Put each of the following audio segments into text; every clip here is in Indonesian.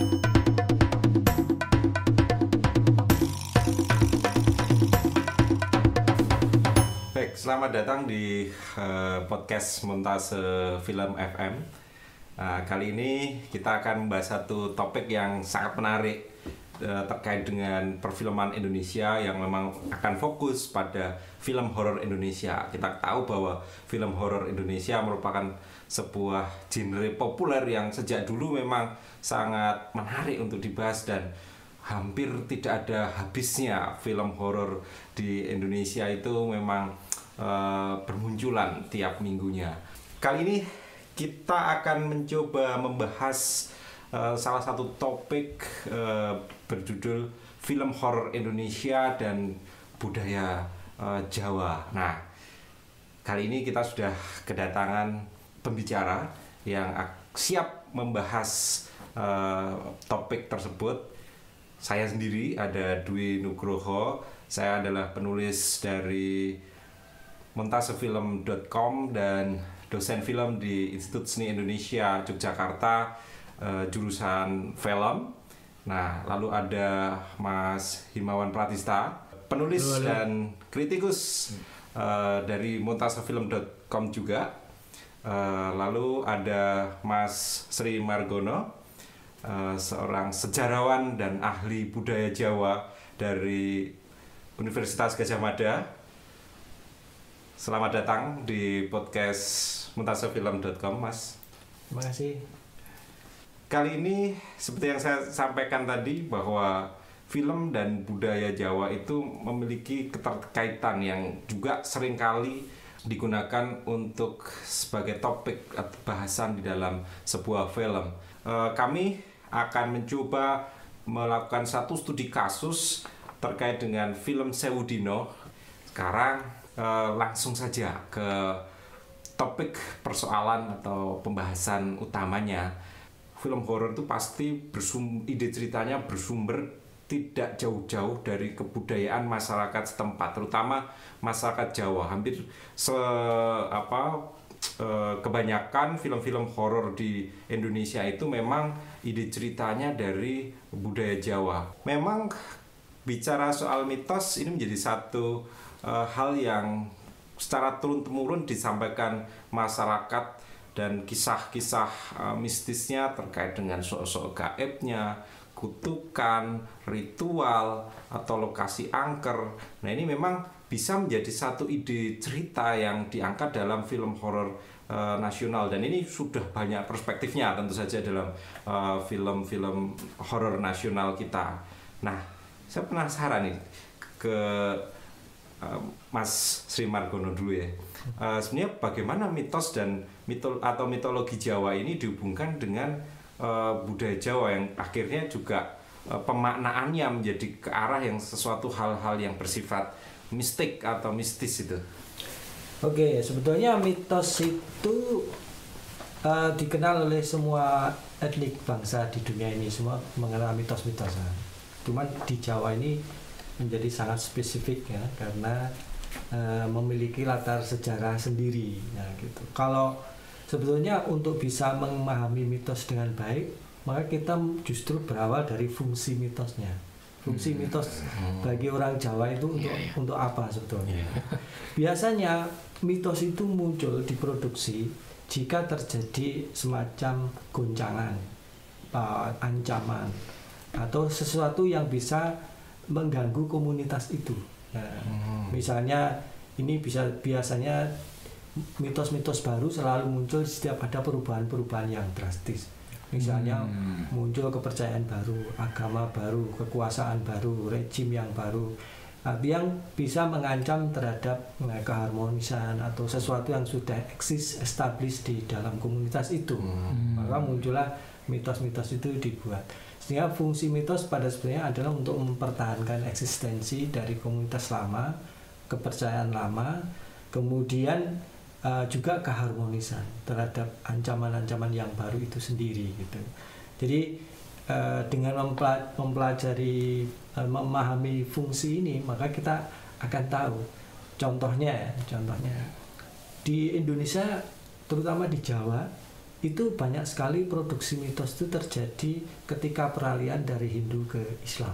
Baik, selamat datang di podcast Montase Film FM. Kali ini kita akan membahas satu topik yang sangat menarik terkait dengan perfilman Indonesia yang memang akan fokus pada film horor Indonesia. Kita tahu bahwa film horor Indonesia merupakan sebuah genre populer yang sejak dulu memang sangat menarik untuk dibahas dan hampir tidak ada habisnya film horor di Indonesia itu memang bermunculan tiap minggunya. Kali ini kita akan mencoba membahas salah satu topik berjudul film horor Indonesia dan budaya Jawa. Nah, kali ini kita sudah kedatangan pembicara yang siap membahas topik tersebut. Saya sendiri ada Dwi Nugroho. Saya adalah penulis dari montasefilm.com dan dosen film di Institut Seni Indonesia Yogyakarta, jurusan film. Nah, lalu ada Mas Himawan Pratista, penulis dan kritikus dari montasefilm.com juga. Lalu ada Mas Sri Margono, seorang sejarawan dan ahli budaya Jawa dari Universitas Gadjah Mada. Selamat datang di podcast montasefilm.com, Mas. Terima kasih. Kali ini seperti yang saya sampaikan tadi bahwa film dan budaya Jawa itu memiliki keterkaitan yang juga seringkali digunakan untuk sebagai topik atau bahasan di dalam sebuah film. Kami akan mencoba melakukan satu studi kasus terkait dengan film Sewu Dina. Sekarang langsung saja ke topik persoalan atau pembahasan utamanya. Film horor itu pasti ide ceritanya bersumber tidak jauh-jauh dari kebudayaan masyarakat setempat, terutama masyarakat Jawa. Hampir kebanyakan film-film horor di Indonesia itu memang ide ceritanya dari budaya Jawa. Memang bicara soal mitos ini menjadi satu hal yang secara turun-temurun disampaikan masyarakat dan kisah-kisah mistisnya terkait dengan sosok gaibnya, kutukan, ritual, atau lokasi angker. Nah, ini memang bisa menjadi satu ide cerita yang diangkat dalam film horor nasional, dan ini sudah banyak perspektifnya tentu saja dalam film-film horor nasional kita. Nah, saya penasaran nih ke Mas Sri Margono dulu ya. Sebenarnya bagaimana mitos dan mitologi Jawa ini dihubungkan dengan budaya Jawa yang akhirnya juga pemaknaannya menjadi ke arah yang sesuatu hal-hal yang bersifat mistik atau mistis itu. Oke, sebetulnya mitos itu dikenal oleh semua etnik bangsa di dunia ini, semua mengenal mitos-mitosan. Cuman di Jawa ini menjadi sangat spesifik ya, karena memiliki latar sejarah sendiri. Nah, gitu. Kalau sebetulnya untuk bisa memahami mitos dengan baik, maka kita justru berawal dari fungsi mitosnya. Fungsi mitos bagi orang Jawa itu untuk apa sebetulnya? Biasanya mitos itu muncul, diproduksi jika terjadi semacam goncangan, ancaman, atau sesuatu yang bisa mengganggu komunitas itu. Nah, misalnya ini biasanya mitos-mitos baru selalu muncul setiap ada perubahan-perubahan yang drastis. Misalnya muncul kepercayaan baru, agama baru, kekuasaan baru, rejim yang baru, yang bisa mengancam terhadap keharmonisan atau sesuatu yang sudah established di dalam komunitas itu. Maka muncullah mitos-mitos itu dibuat. Sehingga fungsi mitos pada sebenarnya adalah untuk mempertahankan eksistensi dari komunitas lama, kepercayaan lama, kemudian juga keharmonisan terhadap ancaman-ancaman yang baru itu sendiri gitu. Jadi dengan mempelajari, memahami fungsi ini, maka kita akan tahu. Contohnya di Indonesia, terutama di Jawa, itu banyak sekali produksi mitos itu terjadi ketika peralihan dari Hindu ke Islam.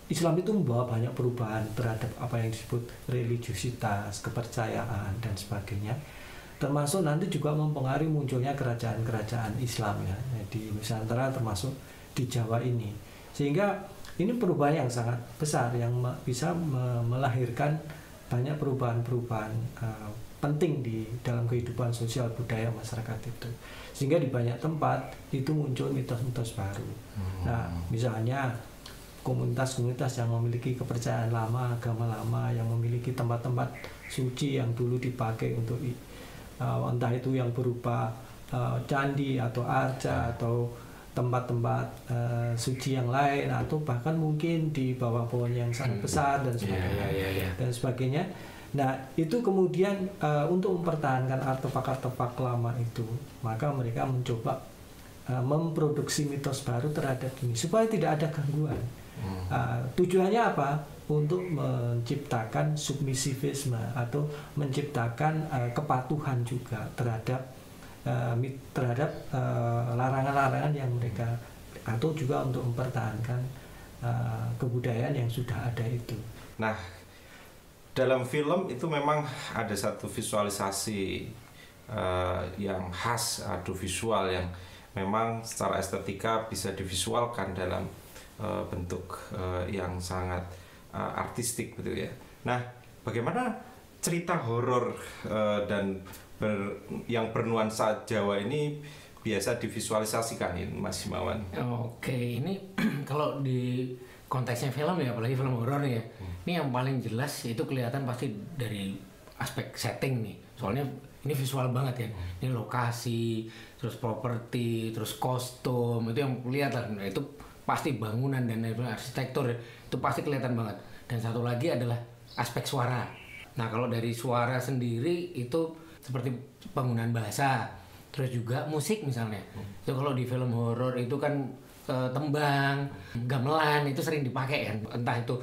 Islam itu membawa banyak perubahan terhadap apa yang disebut religiusitas, kepercayaan dan sebagainya. Termasuk nanti juga mempengaruhi munculnya kerajaan-kerajaan Islam ya di Nusantara termasuk di Jawa ini. Sehingga ini perubahan yang sangat besar yang bisa melahirkan banyak perubahan-perubahan penting di dalam kehidupan sosial budaya masyarakat itu. Sehingga di banyak tempat itu muncul mitos-mitos baru. Nah, misalnya komunitas-komunitas yang memiliki kepercayaan lama, agama lama, yang memiliki tempat-tempat suci yang dulu dipakai untuk entah itu yang berupa candi atau arca atau tempat-tempat suci yang lain, atau bahkan mungkin di bawah pohon yang sangat besar dan sebagainya. Dan sebagainya. Nah, itu kemudian untuk mempertahankan artefak-artefak lama itu, maka mereka mencoba memproduksi mitos baru terhadap ini supaya tidak ada gangguan. Tujuannya apa? Untuk menciptakan submisivisme atau menciptakan kepatuhan juga terhadap larangan-larangan yang mereka, atau juga untuk mempertahankan kebudayaan yang sudah ada itu. Nah, dalam film itu memang ada satu visualisasi yang khas, visual yang memang secara estetika bisa divisualkan dalam bentuk yang sangat artistik gitu ya. Nah, bagaimana cerita horor dan yang bernuansa Jawa ini biasa divisualisasikan ini, Mas Himawan? Oke, ini kalau di konteksnya film ya, apalagi film horor ya, ini yang paling jelas itu kelihatan pasti dari aspek setting nih. Soalnya ini visual banget ya. Ini lokasi, terus properti, terus kostum, itu yang kelihatan. Nah, itu pasti bangunan dan arsitektur itu pasti kelihatan banget. Dan satu lagi adalah aspek suara. Nah, kalau dari suara sendiri itu seperti penggunaan bahasa, terus juga musik misalnya. Itu kalau di film horor itu kan tembang, gamelan itu sering dipakai kan. Entah itu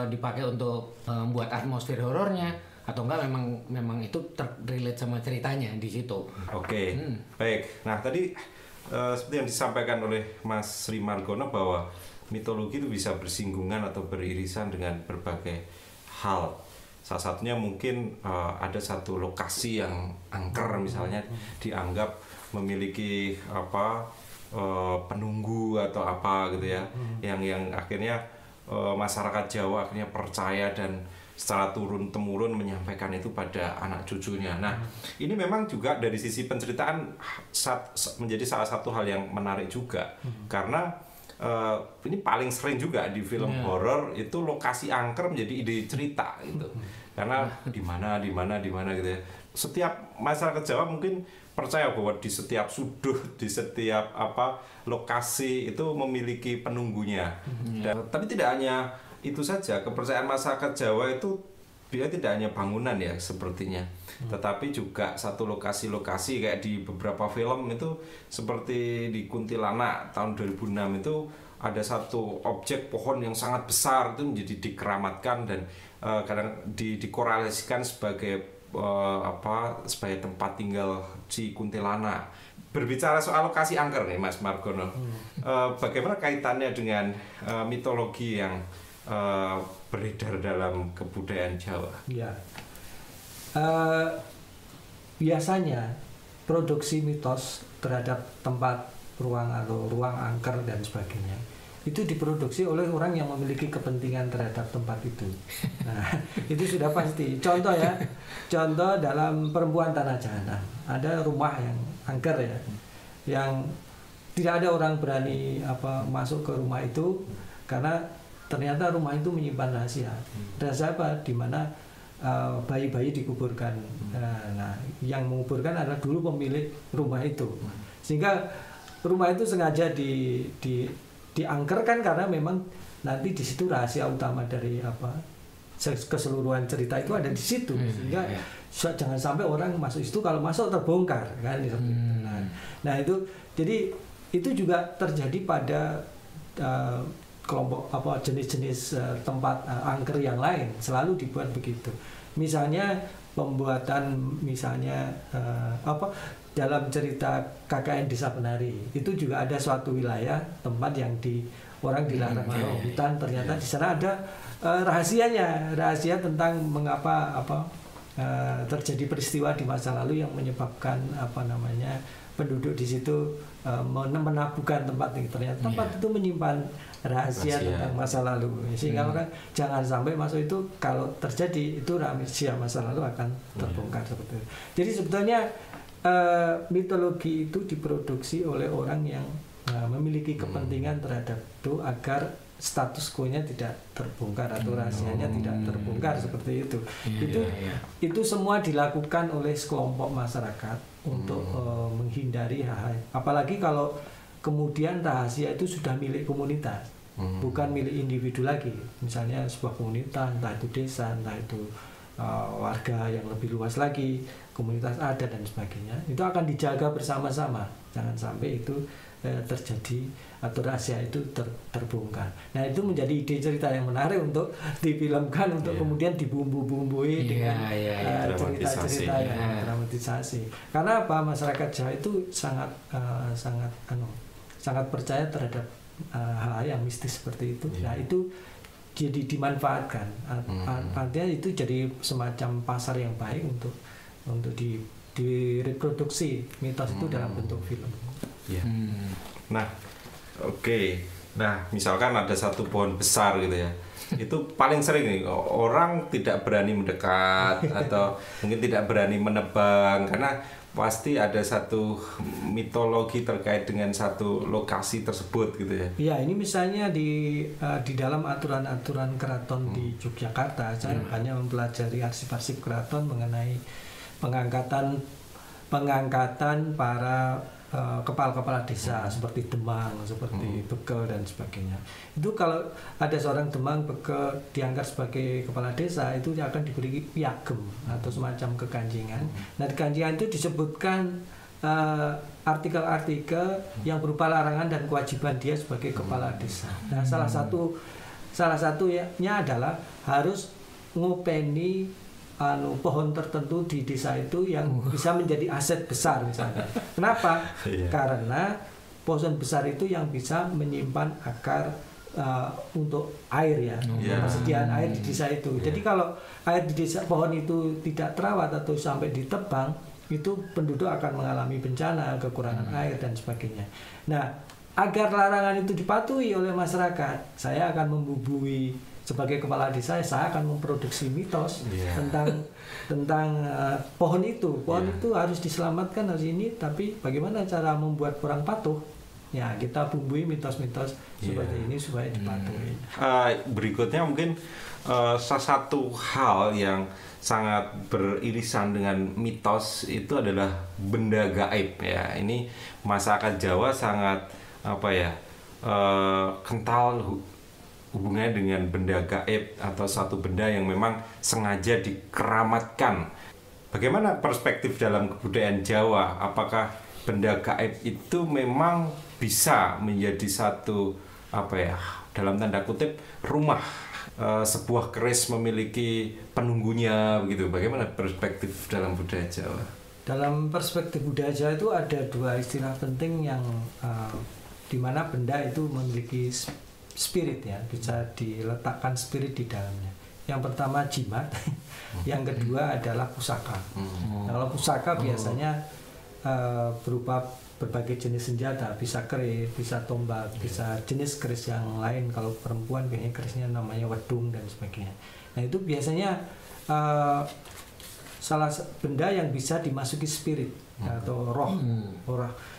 dipakai untuk membuat atmosfer horornya atau enggak memang itu terrelate sama ceritanya di situ. Oke. Baik. Nah, tadi seperti yang disampaikan oleh Mas Sri Margono bahwa mitologi itu bisa bersinggungan atau beririsan dengan berbagai hal. Salah satunya mungkin ada satu lokasi yang angker misalnya dianggap memiliki penunggu atau apa gitu ya, yang akhirnya masyarakat Jawa akhirnya percaya dan secara turun-temurun menyampaikan itu pada anak cucunya. Nah, ini memang juga dari sisi penceritaan menjadi salah satu hal yang menarik juga, karena ini paling sering juga di film horor itu lokasi angker menjadi ide cerita gitu. Karena di mana gitu ya. Setiap masyarakat Jawa mungkin percaya bahwa di setiap sudut, di setiap lokasi itu memiliki penunggunya. Tapi tidak hanya itu saja, kepercayaan masyarakat Jawa itu dia tidak hanya bangunan ya sepertinya, tetapi juga satu lokasi-lokasi kayak di beberapa film itu seperti di Kuntilanak tahun 2006 itu ada satu objek pohon yang sangat besar itu menjadi dikeramatkan dan kadang dikorelasikan sebagai sebagai tempat tinggal si Kuntilanak. Berbicara soal lokasi angker nih Mas Margono, bagaimana kaitannya dengan mitologi yang beredar dalam kebudayaan Jawa? Ya, biasanya produksi mitos terhadap tempat ruang atau ruang angker dan sebagainya itu diproduksi oleh orang yang memiliki kepentingan terhadap tempat itu. Nah, itu sudah pasti. Contoh ya, contoh dalam Perempuan Tanah Jahanam ada rumah yang angker ya, yang tidak ada orang berani masuk ke rumah itu karena ternyata rumah itu menyimpan rahasia. Rahasia apa? Di mana bayi-bayi dikuburkan. Nah, yang menguburkan adalah dulu pemilik rumah itu. Sehingga rumah itu sengaja diangkerkan karena memang nanti di situ rahasia utama dari keseluruhan cerita itu ada di situ. Sehingga jangan sampai orang masuk situ, kalau masuk terbongkar kan. Nah, itu jadi itu juga terjadi pada kelompok jenis-jenis tempat angker yang lain selalu dibuat begitu. Misalnya pembuatan dalam cerita KKN Desa Penari itu juga ada suatu wilayah tempat yang orang dilarang masuk hutan, ternyata di sana ada rahasia tentang mengapa terjadi peristiwa di masa lalu yang menyebabkan penduduk di situ menabuhkan tempat ini. Ternyata tempat itu menyimpan rahasia tentang masa lalu, sehingga orang jangan sampai masuk itu. Kalau terjadi itu rahasia masa lalu akan terbongkar seperti itu. Jadi sebetulnya mitologi itu diproduksi oleh orang yang memiliki kepentingan terhadap itu agar status quo-nya tidak terbongkar atau rahasianya tidak terbongkar seperti itu. Itu semua dilakukan oleh sekelompok masyarakat untuk menghindari hal-hal. Apalagi kalau kemudian rahasia itu sudah milik komunitas, bukan milik individu lagi. Misalnya sebuah komunitas, entah itu desa, entah itu warga yang lebih luas lagi, komunitas adat dan sebagainya, itu akan dijaga bersama-sama. Jangan sampai itu terjadi atau rahasia itu terbongkar. Nah, itu menjadi ide cerita yang menarik untuk difilmkan, untuk kemudian dibumbu-bumbui dengan cerita-cerita yang dramatisasi. Karena apa? Masyarakat Jawa itu sangat percaya terhadap hal-hal yang mistis seperti itu. Nah, itu jadi dimanfaatkan. Artinya itu jadi semacam pasar yang baik untuk direproduksi mitos itu dalam bentuk film. Nah, oke. Nah, misalkan ada satu pohon besar gitu ya. Itu paling sering nih orang tidak berani mendekat atau mungkin tidak berani menebang karena pasti ada satu mitologi terkait dengan satu lokasi tersebut gitu ya. Iya, ini misalnya di dalam aturan-aturan keraton di Yogyakarta, saya hanya mempelajari arsip-arsip keraton mengenai pengangkatan para kepala-kepala desa seperti Demang, seperti Bekel dan sebagainya. Itu kalau ada seorang Demang, Bekel diangkat sebagai kepala desa, itu akan diberi piagem atau semacam kekancingan. Nah, di kancingan itu disebutkan artikel-artikel yang berupa larangan dan kewajiban dia sebagai kepala desa. Nah, salah satunya adalah harus ngopeni pohon tertentu di desa itu yang bisa menjadi aset besar misalnya. Kenapa? Karena pohon besar itu yang bisa menyimpan akar untuk air ya, persediaan air di desa itu. Jadi kalau air di desa, pohon itu tidak terawat atau sampai ditebang, itu penduduk akan mengalami bencana, kekurangan air dan sebagainya. Nah, agar larangan itu dipatuhi oleh masyarakat, saya akan membumbui. Sebagai kepala desa, saya akan memproduksi mitos tentang pohon itu. Pohon itu harus diselamatkan hari ini, tapi bagaimana cara membuat orang patuh? Ya, kita bumbui mitos-mitos seperti ini supaya dipatuhi. Berikutnya mungkin salah satu hal yang sangat beririsan dengan mitos itu adalah benda gaib ya. Ini masyarakat Jawa sangat kental hubungannya dengan benda gaib atau satu benda yang memang sengaja dikeramatkan. Bagaimana perspektif dalam kebudayaan Jawa? Apakah benda gaib itu memang bisa menjadi satu dalam tanda kutip rumah, sebuah keris memiliki penunggunya begitu? Bagaimana perspektif dalam budaya Jawa? Dalam perspektif budaya Jawa itu ada dua istilah penting yang di mana benda itu memiliki spirit ya, bisa diletakkan spirit di dalamnya. Yang pertama jimat, yang kedua adalah pusaka. Nah, kalau pusaka biasanya berupa berbagai jenis senjata, bisa keris, bisa tombak, bisa jenis keris yang lain. Kalau perempuan biasanya kerisnya namanya wedung dan sebagainya. Nah, itu biasanya salah benda yang bisa dimasuki spirit atau roh.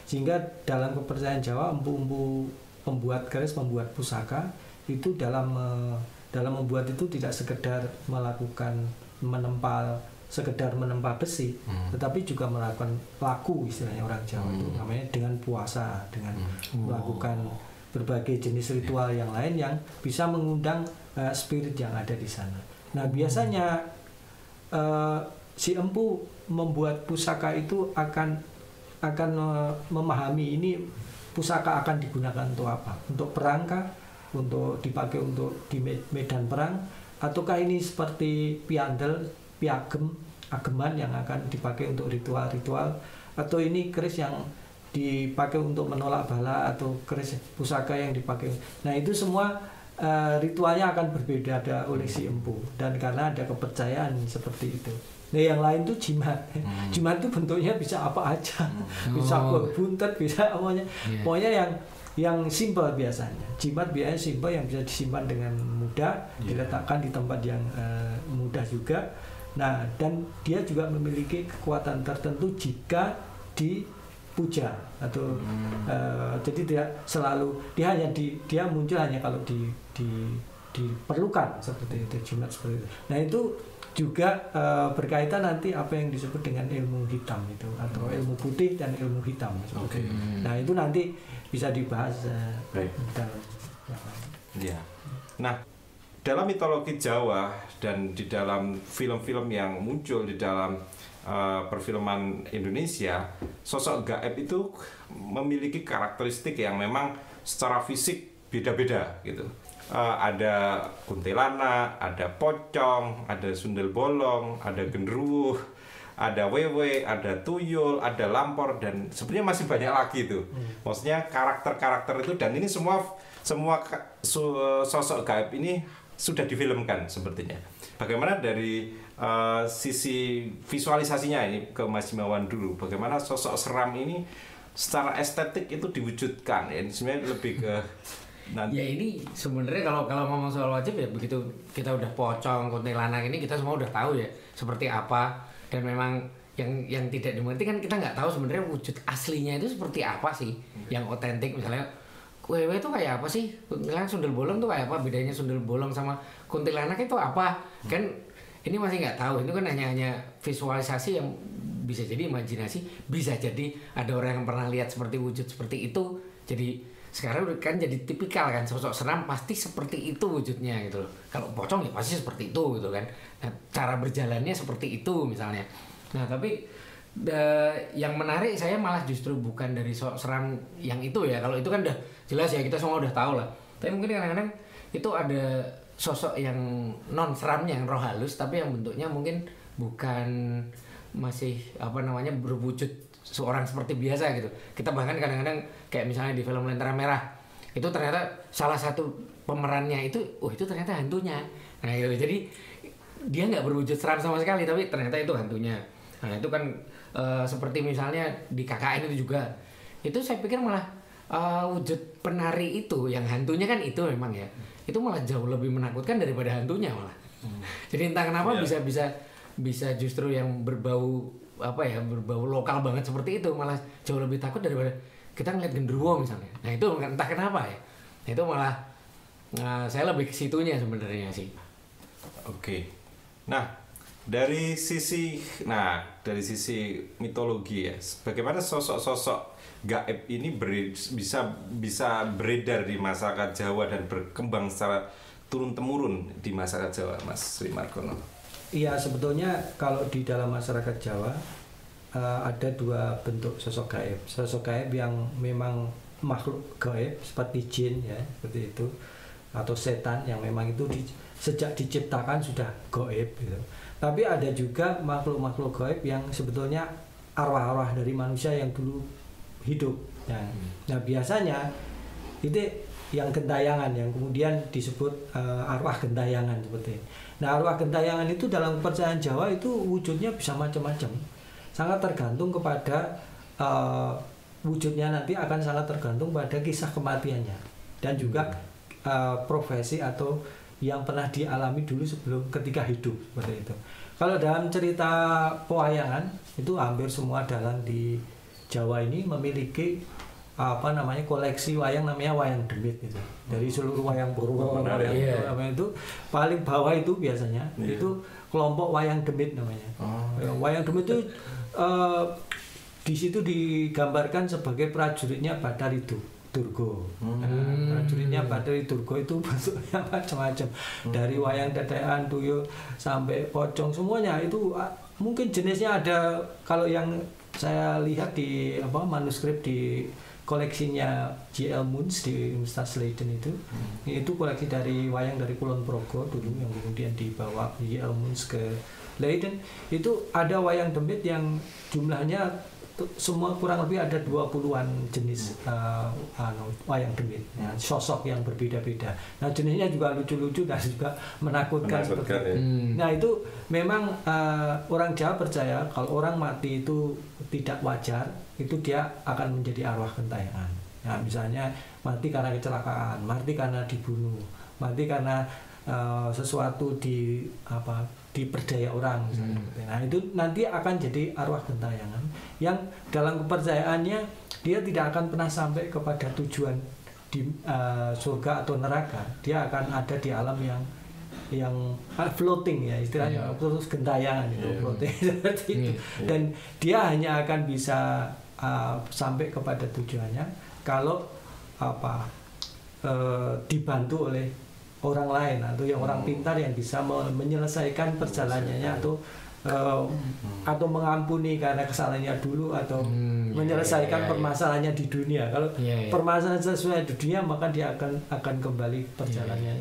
Sehingga dalam kepercayaan Jawa, empu-empu pembuat keris, pembuat pusaka itu dalam membuat itu tidak sekedar sekedar menempa besi, tetapi juga melakukan laku, istilahnya orang Jawa itu namanya, dengan puasa, dengan melakukan berbagai jenis ritual yang lain yang bisa mengundang spirit yang ada di sana. Nah, biasanya si empu membuat pusaka itu akan memahami ini pusaka akan digunakan untuk apa? Untuk perang kah? Untuk dipakai untuk di medan perang? Ataukah ini seperti piagem, ageman yang akan dipakai untuk ritual-ritual atau ini keris yang dipakai untuk menolak bala, atau keris pusaka yang dipakai. Nah itu semua ritualnya akan berbeda ada oleh si empu, dan karena ada kepercayaan seperti itu. Nah yang lain tuh jimat. Jimat itu bentuknya bisa apa aja, bisa buntet, bisa apanya. Pokoknya yang simpel biasanya. Jimat biasanya simpel yang bisa disimpan dengan mudah, diletakkan di tempat yang mudah juga. Nah dan dia juga memiliki kekuatan tertentu jika dipuja atau jadi dia selalu dia muncul hanya kalau diperlukan seperti itu, jimat seperti itu. Nah itu juga berkaitan nanti apa yang disebut dengan ilmu hitam itu, atau ilmu putih dan ilmu hitam seperti itu. Nah itu nanti bisa dibahas dalam ya. Nah dalam mitologi Jawa dan di dalam film-film yang muncul di dalam perfilman Indonesia, sosok gaib itu memiliki karakteristik yang memang secara fisik beda-beda gitu. Ada kuntilanak, ada pocong, ada sundel bolong, ada genderuwo, ada wewe, ada tuyul, ada lampor, dan sebenarnya masih banyak lagi tuh. Maksudnya karakter-karakter itu, dan ini semua sosok gaib ini sudah difilmkan sepertinya. Bagaimana dari sisi visualisasinya ini ke Mas Himawan dulu, bagaimana sosok seram ini secara estetik itu diwujudkan ya? Sebenarnya lebih ke ya ini sebenarnya kalau ngomong soal wajib ya, begitu kita udah pocong, kuntilanak ini kita semua udah tahu ya seperti apa, dan memang yang tidak dimengerti kan kita nggak tahu sebenarnya wujud aslinya itu seperti apa sih yang otentik. Misalnya wewe itu kayak apa sih, kuntilanak, sundel bolong tuh kayak apa, bedanya sundel bolong sama kuntilanak itu apa, kan ini masih nggak tahu. Itu kan hanya visualisasi yang bisa jadi imajinasi, bisa jadi ada orang yang pernah lihat seperti wujud seperti itu. Jadi sekarang kan jadi tipikal kan, sosok seram pasti seperti itu wujudnya gitu loh. Kalau pocong ya pasti seperti itu gitu kan. Nah, cara berjalannya seperti itu misalnya. Nah tapi yang menarik saya malah justru bukan dari sosok seram yang itu ya. Kalau itu kan udah jelas ya, kita semua udah tahu lah. Tapi mungkin kadang-kadang itu ada sosok yang non seramnya, yang roh halus, tapi yang bentuknya mungkin bukan masih berwujud seorang seperti biasa gitu. Kita bahkan kadang-kadang kayak misalnya di film Lentera Merah itu ternyata salah satu pemerannya itu ternyata hantunya. Nah gitu. Jadi dia nggak berwujud seram sama sekali, tapi ternyata itu hantunya. Nah itu kan seperti misalnya di KKN itu juga, itu saya pikir malah wujud penari itu yang hantunya kan itu memang ya, itu malah jauh lebih menakutkan daripada hantunya malah. Jadi entah kenapa bisa justru yang berbau lokal banget seperti itu malah jauh lebih takut daripada kita ngeliat genderuwo misalnya. Nah itu entah kenapa ya, itu malah saya lebih ke situnya sebenarnya sih. Oke. Nah dari sisi mitologi ya, bagaimana sosok-sosok gaib ini bisa beredar di masyarakat Jawa dan berkembang secara turun-temurun di masyarakat Jawa, Mas Sri Margono? Iya, sebetulnya kalau di dalam masyarakat Jawa ada dua bentuk sosok gaib. Sosok gaib yang memang makhluk gaib seperti jin ya, seperti itu, atau setan yang memang itu sejak diciptakan sudah gaib gitu. Tapi ada juga makhluk-makhluk gaib yang sebetulnya arwah-arwah dari manusia yang dulu hidup. Nah biasanya itu yang gentayangan, yang kemudian disebut arwah gentayangan seperti ini. Nah arwah gentayangan itu dalam kepercayaan Jawa itu wujudnya bisa macam-macam, sangat tergantung kepada wujudnya nanti akan sangat tergantung pada kisah kematiannya dan juga profesi atau yang pernah dialami dulu sebelum ketika hidup seperti itu. Kalau dalam cerita pewayangan itu hampir semua dalang di Jawa ini memiliki koleksi wayang namanya wayang demit gitu. Dari seluruh wayang Purwokerto itu paling bawah itu biasanya itu kelompok wayang demit namanya. Wayang demit itu di situ digambarkan sebagai prajuritnya Bathari Durga. Prajuritnya Bathari Durga itu bentuknya macam-macam. Dari wayang tetean, tuyul sampai pocong semuanya itu mungkin jenisnya ada. Kalau yang saya lihat di manuskrip di koleksinya J.L. Munz di Universitas Leiden itu koleksi dari wayang dari Kulon Progo dulu yang kemudian dibawa J.L. Munz ke Leiden, itu ada wayang demit yang jumlahnya semua kurang lebih ada 20-an jenis wayang demit, ya, sosok yang berbeda-beda. Nah jenisnya juga lucu-lucu dan juga menakutkan seperti itu. Nah itu memang orang Jawa percaya kalau orang mati itu tidak wajar, itu dia akan menjadi arwah gentayangan. Nah misalnya mati karena kecelakaan, mati karena dibunuh, mati karena sesuatu diperdaya orang misalnya. Nah itu nanti akan jadi arwah gentayangan yang dalam kepercayaannya dia tidak akan pernah sampai kepada tujuan di surga atau neraka. Dia akan ada di alam yang floating ya istilahnya, terus gentayangan itu floating seperti itu. Dan dia hanya akan bisa sampai kepada tujuannya kalau dibantu oleh orang lain atau yang orang pintar yang bisa menyelesaikan perjalanannya atau mengampuni karena kesalahannya dulu atau menyelesaikan permasalahannya di dunia. Kalau permasalahan sesuai di dunia maka dia akan kembali perjalanannya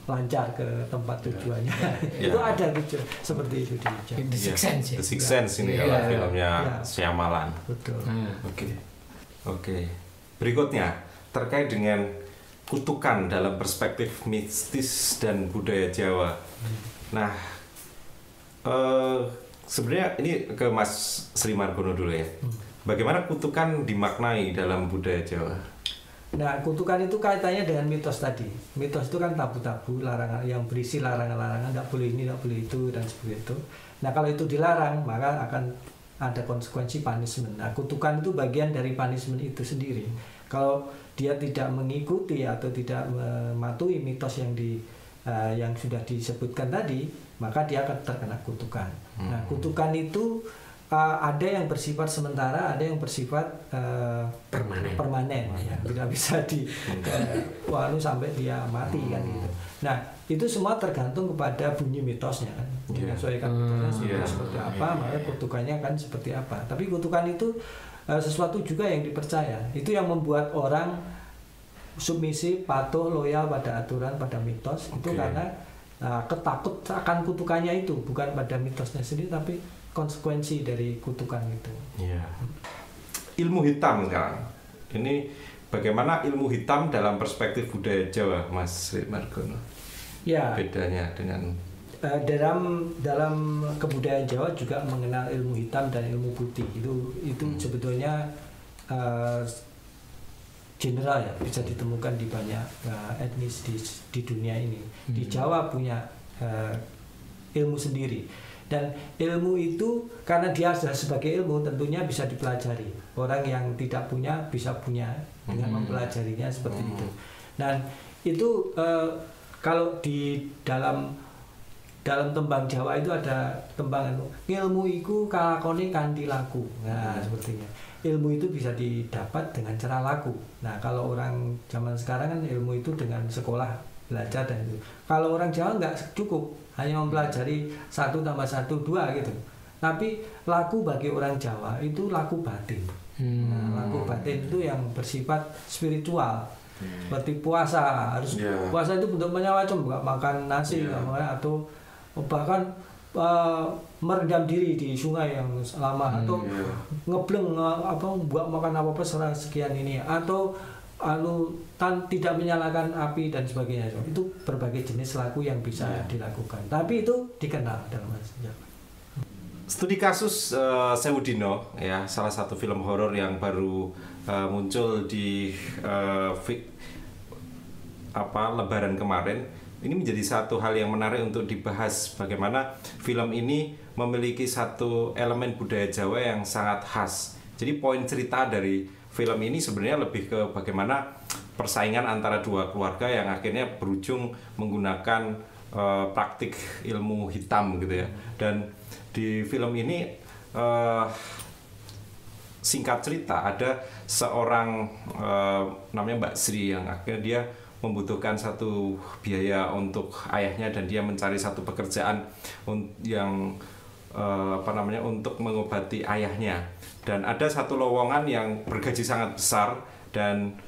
lancar ke tempat tujuannya. Itu ada gitu seperti itu di The Sixth Sense. The Sixth Sense ini kalau filmnya Shyamalan. Betul. Oke. Berikutnya terkait dengan kutukan dalam perspektif mistis dan budaya Jawa. Nah, sebenarnya ini ke Mas Sri Margono dulu ya. Bagaimana kutukan dimaknai dalam budaya Jawa? Nah, kutukan itu kaitannya dengan mitos tadi. Mitos itu kan tabu-tabu, larangan yang berisi larangan-larangan, tidak boleh ini, tidak boleh itu dan seperti itu. Nah, kalau itu dilarang, maka akan ada konsekuensi punishment. Nah, kutukan itu bagian dari punishment itu sendiri. Kalau dia tidak mengikuti atau tidak mematuhi mitos yang sudah disebutkan tadi, maka dia akan terkena kutukan. Nah, kutukan itu ada yang bersifat sementara, ada yang bersifat permanen ya. Tidak bisa sampai dia mati kan gitu. Nah, itu semua tergantung kepada bunyi mitosnya kan. Menyesuaikan mitosnya seperti apa, maka kutukannya kan seperti apa. Tapi kutukan itu sesuatu juga yang dipercaya. Itu yang membuat orang submisi, patuh, loyal pada aturan, pada mitos. Itu karena ketakut akan kutukannya itu, bukan pada mitosnya sendiri, tapi konsekuensi dari kutukan itu. Ilmu hitam sekarang. Ini bagaimana ilmu hitam dalam perspektif budaya Jawa, Mas Margono? Ya. Bedanya dengan dalam kebudayaan Jawa juga mengenal ilmu hitam dan ilmu putih. Itu sebetulnya general ya, bisa ditemukan di banyak etnis di dunia ini. Di Jawa punya ilmu sendiri, dan ilmu itu karena dia sudah sebagai ilmu tentunya bisa dipelajari. Orang yang tidak punya bisa punya dengan mempelajarinya seperti itu. Dan itu kalau di dalam tembang Jawa itu ada tembang ilmu iku kalakone kanthi laku. Nah, sepertinya ilmu itu bisa didapat dengan cara laku. Nah, kalau orang zaman sekarang kan ilmu itu dengan sekolah, belajar dan itu. Kalau orang Jawa nggak cukup hanya mempelajari 1 + 1 2 gitu. Tapi laku bagi orang Jawa itu laku batin. Nah, laku batin itu yang bersifat spiritual. Seperti puasa, puasa itu bentuk macam-macam, bukan makan nasi atau bahkan merendam diri di sungai yang lama atau ngebleng buat makan apa sekian ini atau tidak menyalakan api dan sebagainya. Itu berbagai jenis laku yang bisa dilakukan, tapi itu dikenal dalam sejarah. Studi kasus Sewu Dino ya, salah satu film horor yang baru muncul di Lebaran kemarin. Ini menjadi satu hal yang menarik untuk dibahas, bagaimana film ini memiliki satu elemen budaya Jawa yang sangat khas. Jadi poin cerita dari film ini sebenarnya lebih ke bagaimana persaingan antara dua keluarga yang akhirnya berujung menggunakan praktik ilmu hitam gitu ya. Dan di film ini singkat cerita ada seorang namanya Mbak Sri yang akhirnya dia membutuhkan satu biaya untuk ayahnya dan dia mencari satu pekerjaan yang untuk mengobati ayahnya, dan ada satu lowongan yang bergaji sangat besar dan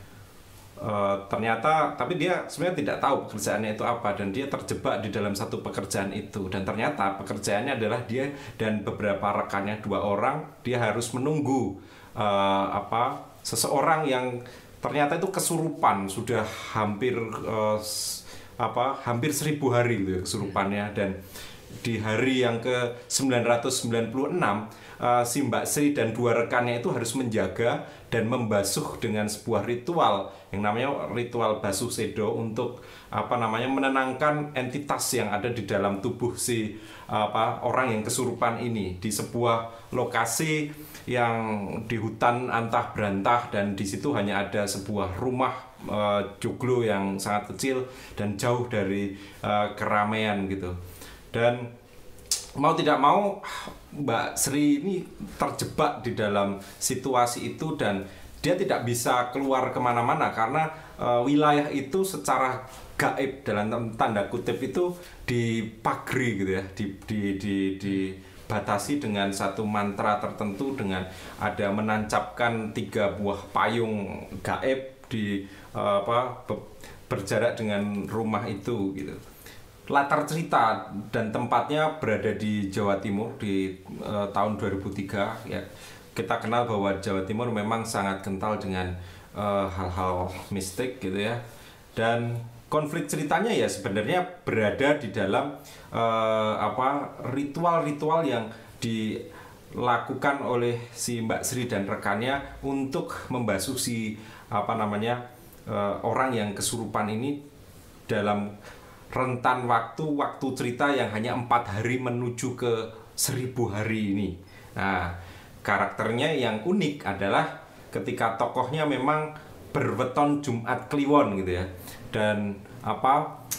ternyata tapi dia sebenarnya tidak tahu pekerjaannya itu apa, dan dia terjebak di dalam satu pekerjaan itu, dan ternyata pekerjaannya adalah dia dan beberapa rekannya 2 orang, dia harus menunggu seseorang yang ternyata itu kesurupan sudah hampir hampir 1000 hari gitu ya kesurupannya. Dan di hari yang ke 996 si Mbak Sri dan 2 rekannya itu harus menjaga dan membasuh dengan sebuah ritual yang namanya ritual basuh sedo untuk menenangkan entitas yang ada di dalam tubuh si orang yang kesurupan ini di sebuah lokasi yang di hutan antah berantah, dan di situ hanya ada sebuah rumah joglo yang sangat kecil dan jauh dari keramaian gitu. Dan mau tidak mau Mbak Sri ini terjebak di dalam situasi itu, dan dia tidak bisa keluar kemana-mana karena wilayah itu secara gaib dalam tanda kutip itu dipagri gitu ya, dibatasi dengan satu mantra tertentu, dengan ada menancapkan 3 buah payung gaib di berjarak dengan rumah itu gitu. Latar cerita dan tempatnya berada di Jawa Timur di tahun 2003 ya. Kita kenal bahwa Jawa Timur memang sangat kental dengan hal-hal mistik gitu ya. Dan konflik ceritanya ya sebenarnya berada di dalam ritual-ritual yang dilakukan oleh si Mbak Sri dan rekannya untuk membasuh si orang yang kesurupan ini dalam rentan waktu cerita yang hanya 4 hari menuju ke 1000 hari ini. Nah, karakternya yang unik adalah ketika tokohnya memang berweton Jumat Kliwon gitu ya, dan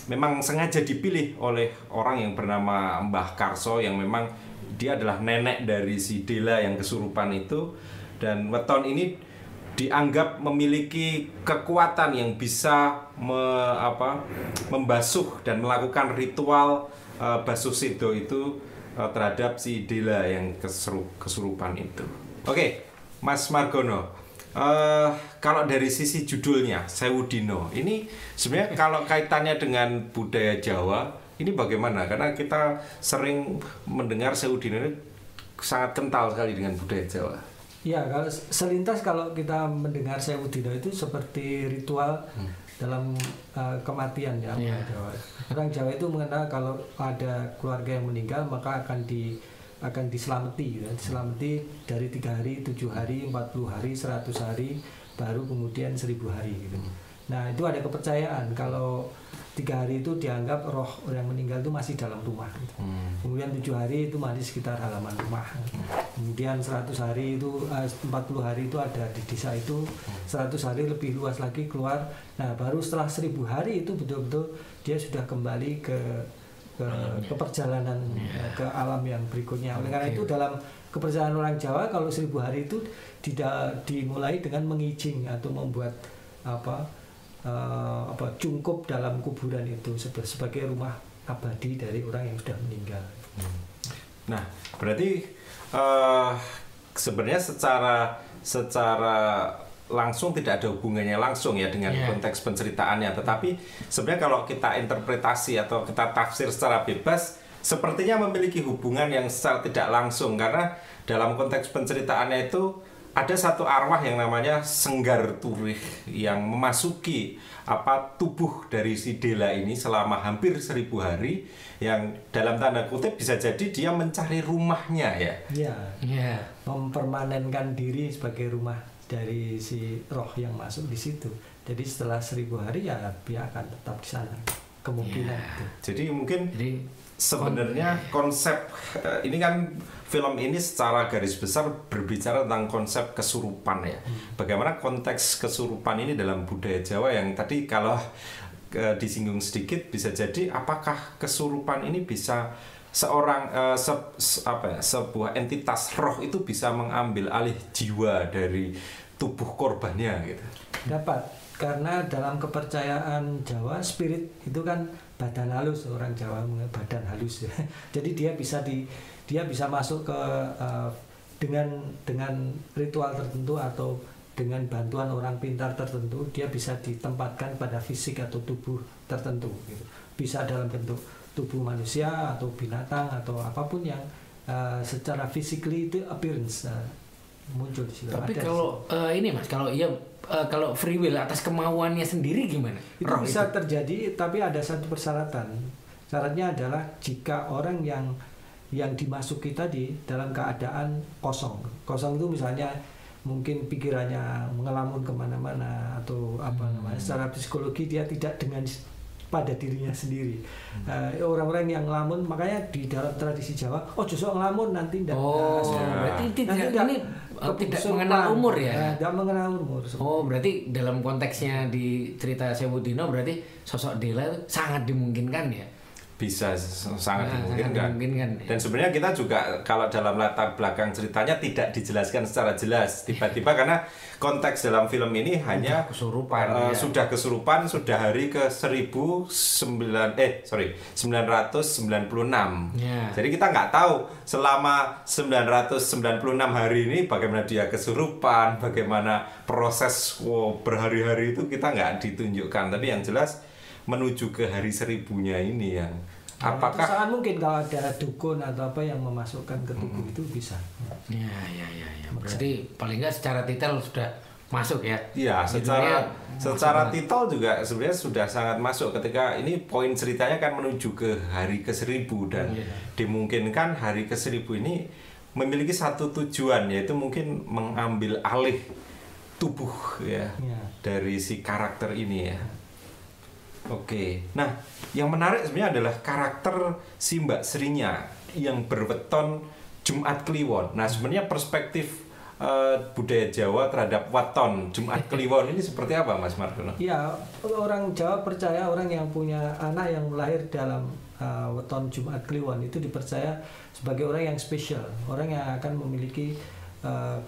memang sengaja dipilih oleh orang yang bernama Mbah Karso, yang memang dia adalah nenek dari si Dela yang kesurupan itu, dan weton ini dianggap memiliki kekuatan yang bisa membasuh dan melakukan ritual basuh sedo itu terhadap si Dela yang kesurupan itu. Oke, Mas Margono, kalau dari sisi judulnya Sewu Dino ini sebenarnya kalau kaitannya dengan budaya Jawa ini bagaimana? Karena kita sering mendengar Sewu Dino ini sangat kental sekali dengan budaya Jawa. Ya, kalau selintas kalau kita mendengar Sewu Dino itu seperti ritual dalam kematian ya orang Jawa. Orang Jawa itu mengenal kalau ada keluarga yang meninggal maka akan diselamati ya. Diselamati dari 3 hari, 7 hari, 40 hari, 100 hari, baru kemudian 1000 hari gitu. Nah, itu ada kepercayaan kalau 3 hari itu dianggap roh yang meninggal itu masih dalam rumah gitu. Kemudian 7 hari itu masih sekitar halaman rumah. Kemudian 100 hari itu 40 hari itu ada di desa itu, 100 hari lebih luas lagi keluar. Nah, baru setelah 1000 hari itu betul-betul dia sudah kembali ke perjalanan ke alam yang berikutnya. Oleh karena itu dalam kepercayaan orang Jawa kalau 1000 hari itu tidak dimulai dengan mengijing atau membuat cungkup dalam kuburan itu sebagai rumah abadi dari orang yang sudah meninggal. Nah, berarti sebenarnya secara langsung tidak ada hubungannya langsung ya dengan konteks penceritaannya, tetapi sebenarnya kalau kita interpretasi atau kita tafsir secara bebas sepertinya memiliki hubungan yang secara tidak langsung, karena dalam konteks penceritaannya itu ada satu arwah yang namanya Senggar Turih yang memasuki tubuh dari si Dela ini selama hampir 1000 hari, yang dalam tanda kutip bisa jadi dia mencari rumahnya ya. Iya. Mempermanenkan diri sebagai rumah dari si roh yang masuk di situ. Jadi setelah 1000 hari ya dia akan tetap di sana. Kemungkinan itu. Jadi mungkin sebenarnya konsep ini kan film ini secara garis besar berbicara tentang konsep kesurupan ya. Bagaimana konteks kesurupan ini dalam budaya Jawa yang tadi kalau disinggung sedikit bisa jadi apakah kesurupan ini bisa sebuah entitas roh itu bisa mengambil alih jiwa dari tubuh korbannya gitu. Dapat, karena dalam kepercayaan Jawa spirit itu kan badan halus, orang Jawa badan halus ya. Jadi dia bisa masuk ke dengan ritual tertentu atau dengan bantuan orang pintar tertentu dia bisa ditempatkan pada fisik atau tubuh tertentu gitu. Bisa dalam bentuk tubuh manusia atau binatang atau apapun yang secara physically itu appearance muncul di situ. Tapi kalau ini Mas, kalau free will atas kemauannya sendiri gimana? Itu bisa terjadi, tapi ada satu persyaratan. Syaratnya adalah jika orang yang dimasuki tadi dalam keadaan kosong itu misalnya mungkin pikirannya ngelamun kemana-mana atau apa namanya, secara psikologi dia tidak dengan pada dirinya sendiri. Orang-orang yang ngelamun, makanya di dalam tradisi Jawa, justru ngelamun nanti tidak. Berarti tidak mengenal umur ya? Tidak mengenal umur. Berarti dalam konteksnya di cerita Sewu Dino berarti sosok Dela itu sangat dimungkinkan ya? Bisa sangat dimungkinkan. Dan sebenarnya kita juga kalau dalam latar belakang ceritanya tidak dijelaskan secara jelas tiba-tiba karena konteks dalam film ini hanya sudah kesurupan sudah hari ke 996. Jadi kita nggak tahu selama 996 hari ini bagaimana dia kesurupan, bagaimana proses berhari-hari itu kita nggak ditunjukkan. Tapi yang jelas menuju ke hari 1000-nya ini yang apakah sangat mungkin kalau ada dukun atau apa yang memasukkan ke tubuh itu bisa. Ya. Berarti paling nggak secara titel sudah masuk ya. Iya, secara titel juga sebenarnya sudah sangat masuk ketika ini poin ceritanya kan menuju ke hari ke-1000 dan dimungkinkan hari ke-1000 ini memiliki satu tujuan, yaitu mungkin mengambil alih tubuh dari si karakter ini ya. Oke, nah yang menarik sebenarnya adalah karakter si Mbak Srinya yang berweton Jumat Kliwon. Nah sebenarnya perspektif budaya Jawa terhadap weton Jumat Kliwon ini seperti apa Mas Mardono? Ya, orang Jawa percaya orang yang punya anak yang lahir dalam weton Jumat Kliwon itu dipercaya sebagai orang yang spesial, orang yang akan memiliki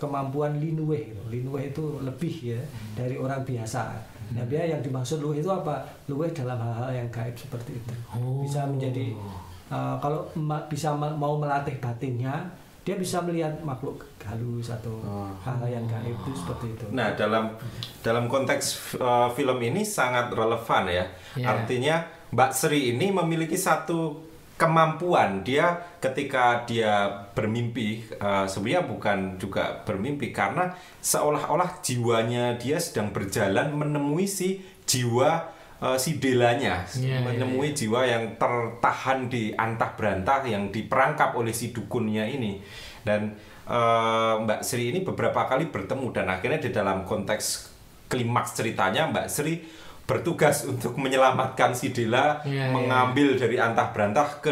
kemampuan linuwe. Linuwe itu lebih ya dari orang biasa. Nah, dia yang dimaksud luweh itu apa? Luweh dalam hal-hal yang gaib seperti itu. Bisa menjadi kalau bisa mau melatih batinnya, dia bisa melihat makhluk halus atau hal-hal yang gaib itu seperti itu. Nah, dalam konteks film ini sangat relevan ya. Artinya Mbak Sri ini memiliki satu kemampuan. Dia ketika dia bermimpi sebenarnya bukan juga bermimpi karena seolah-olah jiwanya dia sedang berjalan menemui si jiwa si Delanya, menemui jiwa yang tertahan di antah berantah yang diperangkap oleh si dukunnya ini. Dan Mbak Sri ini beberapa kali bertemu dan akhirnya di dalam konteks klimaks ceritanya Mbak Sri bertugas untuk menyelamatkan si Dela, mengambil dari antah berantah ke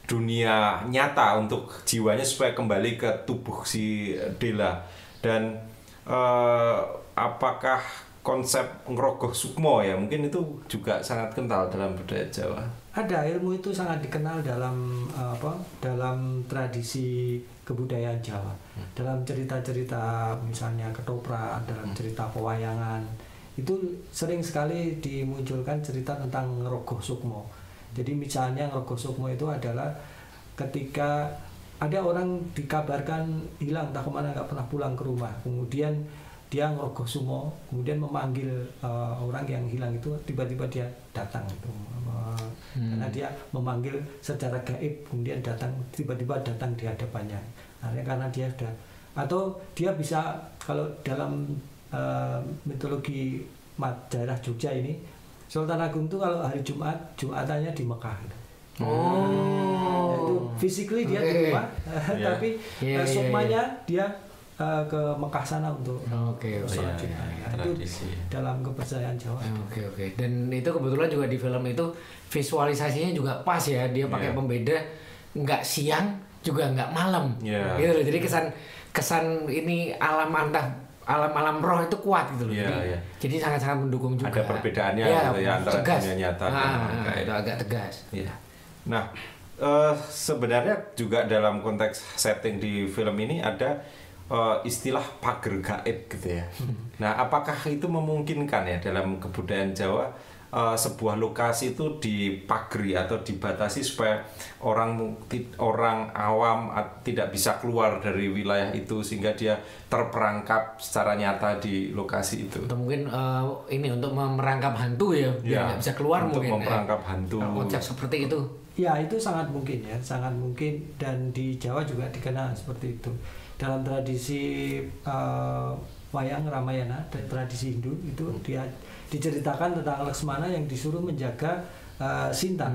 dunia nyata untuk jiwanya supaya kembali ke tubuh si Dela. Dan apakah konsep ngerogoh sukmo ya mungkin itu juga sangat kental dalam budaya Jawa. Ada, ilmu itu sangat dikenal dalam dalam tradisi kebudayaan Jawa. Dalam cerita-cerita misalnya ketoprak, dalam cerita pewayangan itu sering sekali dimunculkan cerita tentang ngerogoh sukmo. Jadi misalnya ngerogoh sukmo itu adalah ketika ada orang dikabarkan hilang entah kemana, nggak pernah pulang ke rumah, kemudian dia ngerogoh sukmo, kemudian memanggil orang yang hilang itu, tiba-tiba dia datang itu karena dia memanggil secara gaib, kemudian datang, tiba-tiba datang di hadapannya. Karena dia sudah, atau dia bisa kalau dalam mitologi daerah Jogja ini, Sultan Agung itu kalau hari Jumatannya di Mekah. Itu physically dia di rumah, tapi sukmanya dia ke Mekah sana untuk sholat Jumat. Itu dalam kepercayaan Jawa. Oke. Dan itu kebetulan juga di film itu visualisasinya juga pas ya, dia pakai pembeda nggak siang juga nggak malam. Gitu loh. Jadi kesan ini alam roh itu kuat gitu loh. Jadi sangat-sangat mendukung juga. Ada perbedaannya gitu ya antara dunia nyata dan itu agak tegas. Nah, sebenarnya juga dalam konteks setting di film ini ada istilah pager gaib gitu ya. Nah, apakah itu memungkinkan ya dalam kebudayaan Jawa sebuah lokasi itu dipagari atau dibatasi supaya orang awam tidak bisa keluar dari wilayah itu sehingga dia terperangkap secara nyata di lokasi itu. Atau mungkin ini untuk merangkap hantu ya, biar nggak bisa keluar untuk mungkin. Memperangkap hantu. Konsep seperti itu. Ya itu sangat mungkin ya, sangat mungkin, dan di Jawa juga dikenal seperti itu. Dalam tradisi wayang Ramayana dan tradisi Hindu itu dia diceritakan tentang Laksmana yang disuruh menjaga Sinta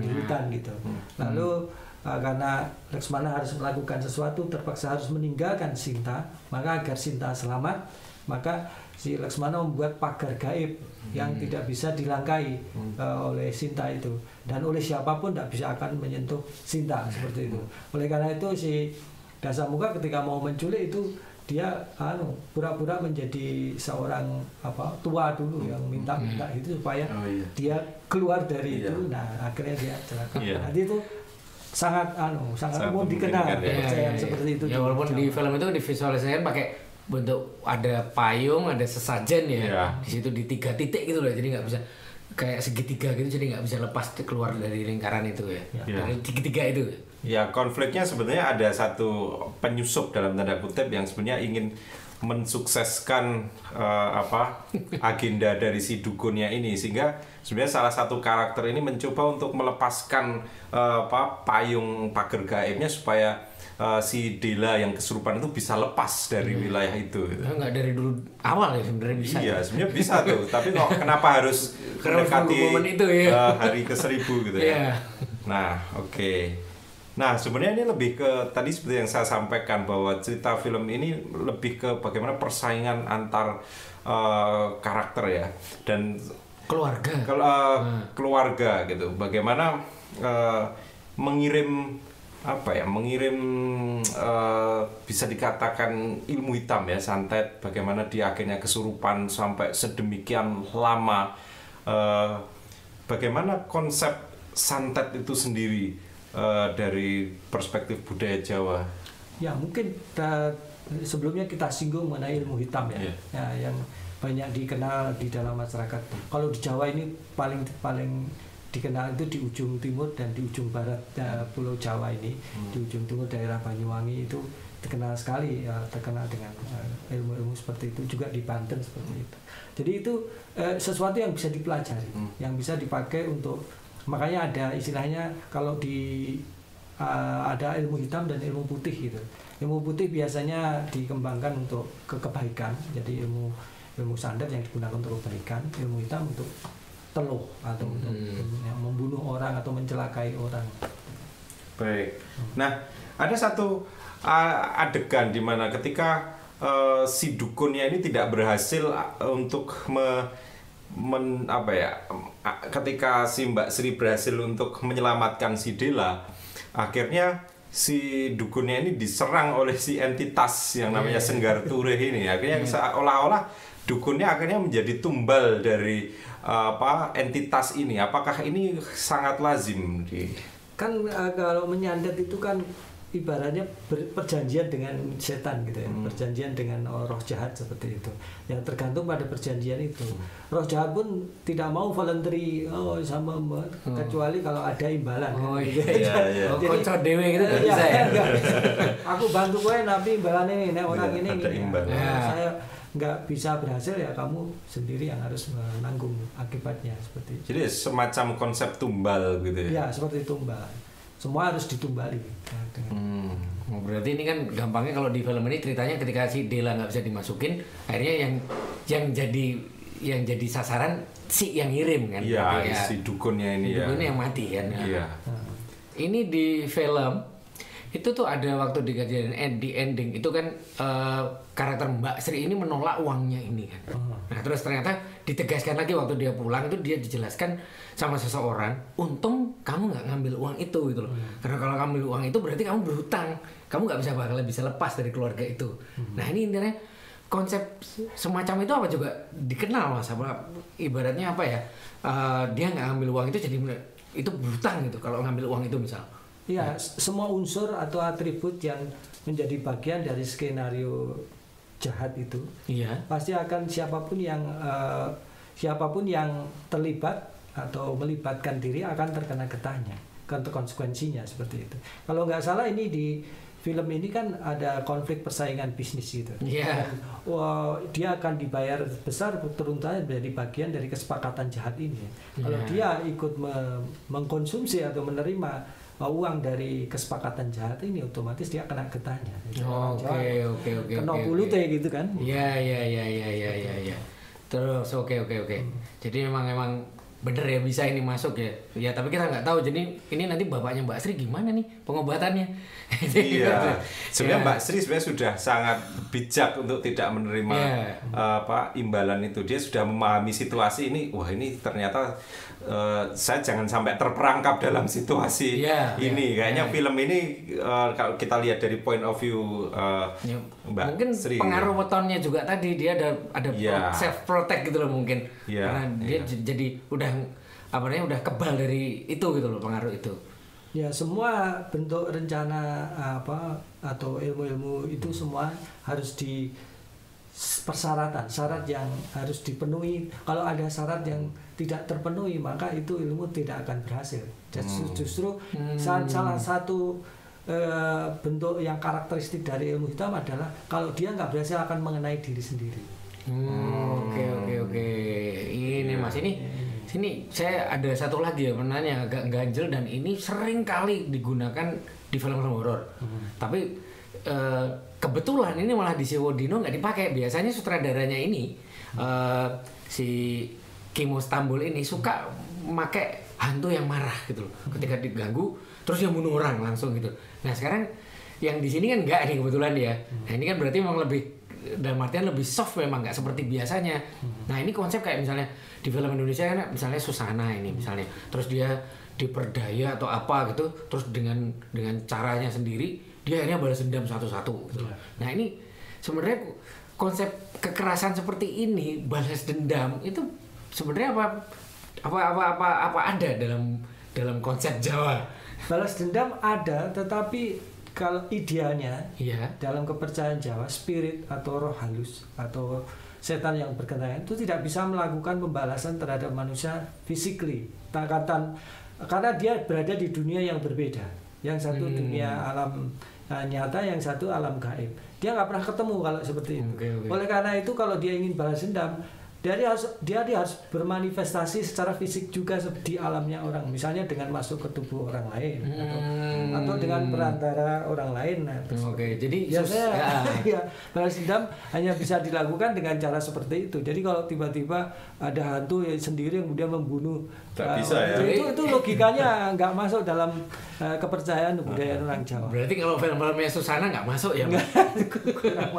di hutan gitu. Lalu karena Laksmana harus melakukan sesuatu, terpaksa harus meninggalkan Sinta, maka agar Sinta selamat, maka si Laksmana membuat pagar gaib yang tidak bisa dilangkai oleh Sinta itu, dan oleh siapapun tidak bisa akan menyentuh Sinta seperti itu. Oleh karena itu si Dasamuka ketika mau menculik itu dia pura-pura menjadi seorang tua dulu yang minta-minta itu supaya dia keluar dari itu. Nah akhirnya dia celaka. Nanti itu sangat umum dikenal kepercayaan seperti itu. Ya walaupun di film itu divisualisasikan pakai bentuk ada payung, ada sesajen ya. Di situ di 3 titik gitu loh, jadi nggak bisa kayak segitiga gitu, jadi nggak bisa lepas keluar dari lingkaran itu ya. Dari segitiga itu. Ya, konfliknya sebenarnya ada satu penyusup dalam tanda kutip yang sebenarnya ingin mensukseskan agenda dari si dukunnya ini, sehingga sebenarnya salah satu karakter ini mencoba untuk melepaskan payung pagar gaibnya supaya si Dela yang kesurupan itu bisa lepas dari wilayah itu. Nggak dari dulu awal ya sebenarnya bisa. Iya, sebenarnya bisa tuh. Tapi kok kenapa harus mendekati hari ke-1000 gitu ya? Nah, oke. Nah, sebenarnya ini lebih ke tadi seperti yang saya sampaikan bahwa cerita film ini lebih ke bagaimana persaingan antar karakter ya, dan keluarga gitu. Bagaimana mengirim bisa dikatakan ilmu hitam ya, santet, bagaimana dia akhirnya kesurupan sampai sedemikian lama, bagaimana konsep santet itu sendiri dari perspektif budaya Jawa. Ya mungkin sebelumnya kita singgung mengenai ilmu hitam ya, yang banyak dikenal di dalam masyarakat. Kalau di Jawa ini paling dikenal itu di ujung timur dan di ujung barat Pulau Jawa ini. Di ujung timur daerah Banyuwangi itu terkenal sekali, terkenal dengan ilmu-ilmu seperti itu, juga di Banten seperti itu. Jadi itu sesuatu yang bisa dipelajari, yang bisa dipakai untuk, makanya ada istilahnya kalau ada ilmu hitam dan ilmu putih gitu. Ilmu putih biasanya dikembangkan untuk kebaikan, jadi ilmu santet yang digunakan untuk kebaikan, ilmu hitam untuk teluh atau untuk membunuh orang atau mencelakai orang. Baik. Nah, ada satu adegan di mana ketika si dukunnya ini tidak berhasil untuk ketika si Mbak Sri berhasil untuk menyelamatkan si Dela, akhirnya si dukunnya ini diserang oleh si entitas yang namanya Senggar Turih ini. Akhirnya seolah-olah dukunnya akhirnya menjadi tumbal dari entitas ini. Apakah ini sangat lazim kan kalau menyandet itu kan ibaratnya perjanjian dengan setan gitu ya, perjanjian dengan roh jahat seperti itu. Yang tergantung pada perjanjian itu. Roh jahat pun tidak mau voluntary sama kecuali kalau ada imbalan. Kocok dewe gitu nggak bisa ya. Aku bantu gue tapi imbalannya nih orang ini. Saya nggak bisa berhasil ya kamu sendiri yang harus menanggung akibatnya seperti itu. Jadi semacam konsep tumbal gitu ya. Ya seperti tumbal. Semua harus ditumbali. Berarti ini kan gampangnya kalau di film ini ceritanya ketika si Dela nggak bisa dimasukin, akhirnya yang jadi sasaran si yang ngirim kan. Iya, si dukunnya ini ya. Dukunnya yang mati kan. Iya. Ini di film itu tuh ada waktu di ending itu kan karakter Mbak Sri ini menolak uangnya ini kan. Nah terus ternyata ditegaskan lagi waktu dia pulang itu dia dijelaskan sama seseorang, untung kamu nggak ngambil uang itu gitu loh. Karena kalau ngambil uang itu berarti kamu berhutang, kamu nggak bisa lepas dari keluarga itu. Nah ini intinya konsep semacam itu apa juga dikenal Mas, ibaratnya apa ya, dia nggak ngambil uang itu jadi itu berhutang gitu kalau ngambil uang itu misal. Ya, semua unsur atau atribut yang menjadi bagian dari skenario jahat itu, pasti akan siapapun yang siapapun yang terlibat atau melibatkan diri akan terkena getahnya, konsekuensinya seperti itu. Kalau nggak salah ini di film ini kan ada konflik persaingan bisnis gitu. Iya. Dia akan dibayar besar turunannya dari bagian dari kesepakatan jahat ini. Kalau dia ikut mengkonsumsi atau menerima uang dari kesepakatan jahat ini, otomatis dia kena getahnya. Oke. Kena pulute gitu kan? Iya. Terus oke. Jadi emang bener ya bisa ini masuk ya. Ya tapi kita nggak tahu. Jadi ini nanti bapaknya Mbak Sri gimana nih pengobatannya? Iya. Sebenarnya Mbak Sri sebenarnya sudah sangat bijak untuk tidak menerima imbalan itu. Dia sudah memahami situasi ini. Wah, ini ternyata saya jangan sampai terperangkap dalam situasi ini. Kayaknya film ini kalau kita lihat dari point of view Mbak mungkin Sri. Pengaruh wetonnya juga tadi dia ada self protect gitu loh mungkin. Karena dia jadi udah kebal dari itu gitu loh, pengaruh itu. Ya, semua bentuk rencana atau ilmu-ilmu itu semua harus di syarat yang harus dipenuhi. Kalau ada syarat yang tidak terpenuhi, maka itu ilmu tidak akan berhasil. Justru salah satu bentuk yang karakteristik dari ilmu hitam adalah kalau dia nggak berhasil akan mengenai diri sendiri. Oke. Ini Mas, sini saya ada satu lagi ya pertanyaan yang agak ganjel dan ini sering kali digunakan di film-film horor. Tapi kebetulan ini malah di Sewodino nggak dipakai. Biasanya sutradaranya ini si Kimo Stambul ini suka pakai hantu yang marah gitu loh. Ketika diganggu terus dia bunuh orang langsung gitu. Nah sekarang yang di sini kan nggak nih kebetulan dia. Nah ini kan berarti memang lebih dalam artian lebih soft, memang nggak seperti biasanya. Nah ini konsep kayak misalnya di film Indonesia kan misalnya Susana ini misalnya, terus dia diperdaya atau apa gitu, terus dengan caranya sendiri dia akhirnya balas dendam satu-satu gitu. Nah ini sebenarnya konsep kekerasan seperti ini, balas dendam itu sebenarnya apa ada dalam konsep Jawa? Balas dendam ada, tetapi kalau idealnya dalam kepercayaan Jawa, spirit atau roh halus atau setan yang berkentayangan itu tidak bisa melakukan pembalasan terhadap manusia physically, karena dia berada di dunia yang berbeda. Yang satu dunia alam nyata, yang satu alam gaib. Dia nggak pernah ketemu kalau seperti itu. Oleh karena itu kalau dia ingin balas dendam, dia harus bermanifestasi secara fisik juga di alamnya orang, misalnya dengan masuk ke tubuh orang lain atau dengan perantara orang lain. Jadi biasanya balas dendam hanya bisa dilakukan dengan cara seperti itu. Jadi kalau tiba-tiba ada hantu sendiri yang kemudian membunuh, bisa ya. Itu logikanya nggak masuk dalam kepercayaan budaya orang Jawa. Berarti kalau film-filmnya Susana nggak masuk ya? Nggak